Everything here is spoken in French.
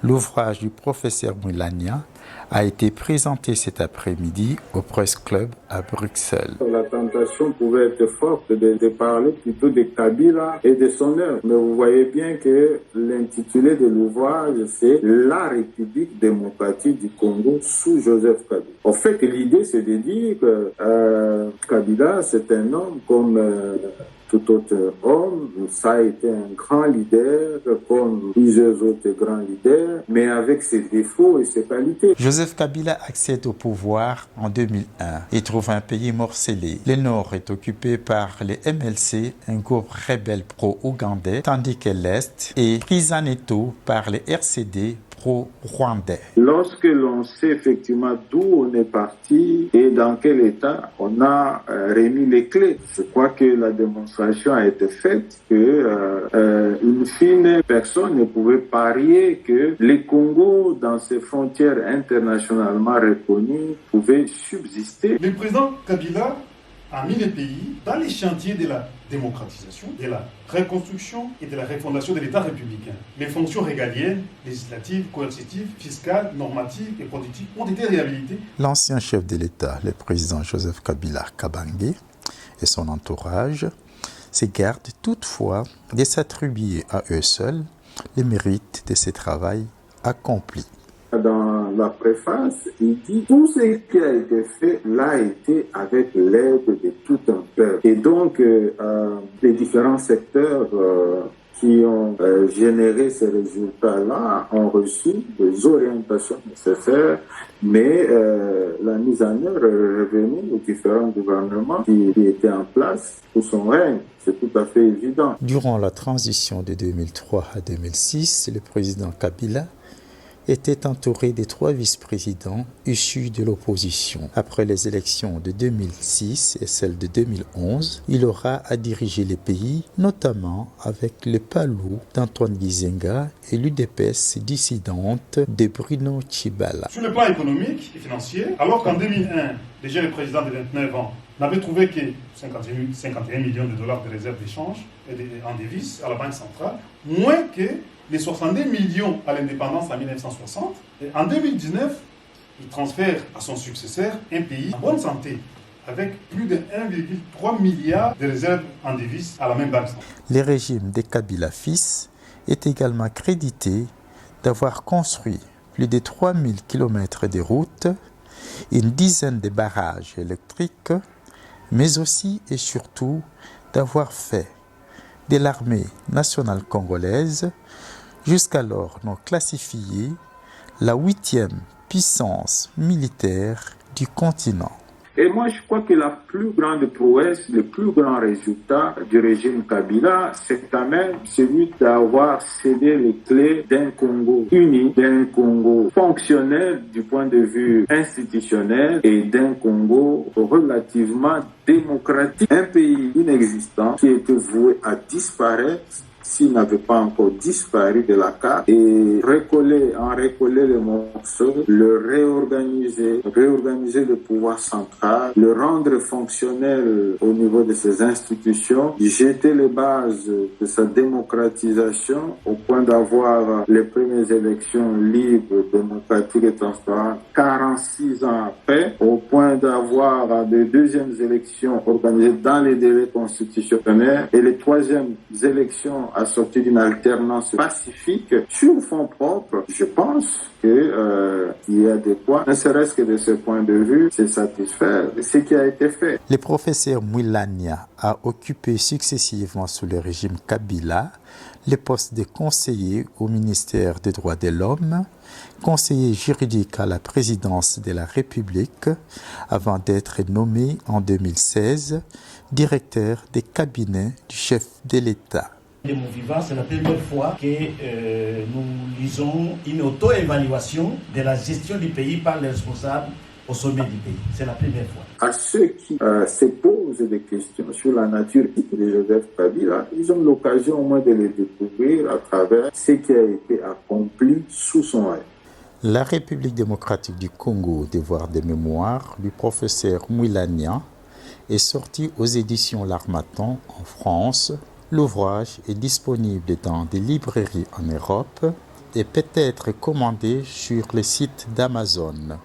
L'ouvrage du professeur Moulania a été présenté cet après-midi au Press Club à Bruxelles. La tentation pouvait être forte de parler plutôt de Kabila et de son œuvre. Mais vous voyez bien que l'intitulé de l'ouvrage, c'est La République démocratique du Congo sous Joseph Kabila. En fait, l'idée, c'est de dire que Kabila, c'est un homme comme tout autre homme. Ça a été un grand leader, comme plusieurs autres grands leaders, mais avec ses défauts et ses qualités. Joseph Kabila accède au pouvoir en 2001 et trouve un pays morcelé. Le nord est occupé par les MLC, un groupe rebelle pro-ougandais, tandis que l'est est pris en étau par les RCD pro-rwandais. Lorsque l'on sait effectivement d'où on est parti et dans quel état, on a remis les clés. Je crois que la démonstration a été faite que, in fine, personne ne pouvait parier que les Congo, dans ses frontières internationalement reconnues, pouvaient subsister. Le président Kabila a mis le pays dans les chantiers de la démocratisation, de la reconstruction et de la refondation de l'État républicain. Les fonctions régaliennes, législatives, coercitives, fiscales, normatives et productives ont été réhabilitées. L'ancien chef de l'État, le président Joseph Kabila Kabange et son entourage se gardent toutefois de s'attribuer à eux seuls les mérites de ce travail accompli. Dans la préface, il dit tout ce qui a été fait l'a été avec l'aide de tout un peuple. Et donc, les différents secteurs qui ont généré ces résultats-là ont reçu des orientations nécessaires, mais la mise en œuvre est revenue aux différents gouvernements qui étaient en place sous son règne. C'est tout à fait évident. Durant la transition de 2003 à 2006, le président Kabila était entouré des 3 vice-présidents issus de l'opposition. Après les élections de 2006 et celles de 2011, il aura à diriger les pays, notamment avec le PALU d'Antoine Gizenga et l'UDPS dissidente de Bruno Tshibala. Sur le plan économique et financier, alors qu'en 2001, déjà le président de 29 ans n'avait trouvé que 51 millions de dollars de réserves d'échange en devises à la Banque centrale, moins que les 62 millions à l'indépendance en 1960. Et en 2019, il transfère à son successeur un pays en bonne santé, avec plus de 1,3 milliard de réserves en devises à la même banque centrale. Le régime de Kabila fils est également crédité d'avoir construit plus de 3000 km de routes, une dizaine de barrages électriques, mais aussi et surtout d'avoir fait de l'armée nationale congolaise, jusqu'alors non classifiée, la 8e puissance militaire du continent. Et moi, je crois que la plus grande prouesse, le plus grand résultat du régime Kabila, c'est quand même celui d'avoir cédé les clés d'un Congo uni, d'un Congo fonctionnel du point de vue institutionnel et d'un Congo relativement démocratique. Un pays inexistant qui était voué à disparaître s'il n'avait pas encore disparu de la carte, et en recoller les morceaux, le réorganiser le pouvoir central, le rendre fonctionnel au niveau de ses institutions, jeter les bases de sa démocratisation au point d'avoir les premières élections libres, démocratiques et transparentes 46 ans après, au point d'avoir les deuxièmes élections organisées dans les délais constitutionnels et les troisièmes élections assorties d'une alternance pacifique sur fonds propres. Je pense qu'il y a des points, ne serait-ce que de ce point de vue, c'est satisfaire ce qui a été fait. Le professeur Moulania a occupé successivement sous le régime Kabila les postes de conseiller au ministère des Droits de l'Homme, conseiller juridique à la présidence de la République, avant d'être nommé en 2016 directeur des cabinets du chef de l'État. De mon vivant, c'est la première fois que nous lisons une auto-évaluation de la gestion du pays par les responsables au sommet du pays. C'est la première fois. À ceux qui se posent des questions sur la nature de Joseph Kabila, ils ont l'occasion au moins de le découvrir à travers ce qui a été accompli sous son règne. La République démocratique du Congo, devoir de mémoire du professeur Moulania, est sorti aux éditions L'Harmattan en France. L'ouvrage est disponible dans des librairies en Europe et peut être commandé sur le site d'Amazon.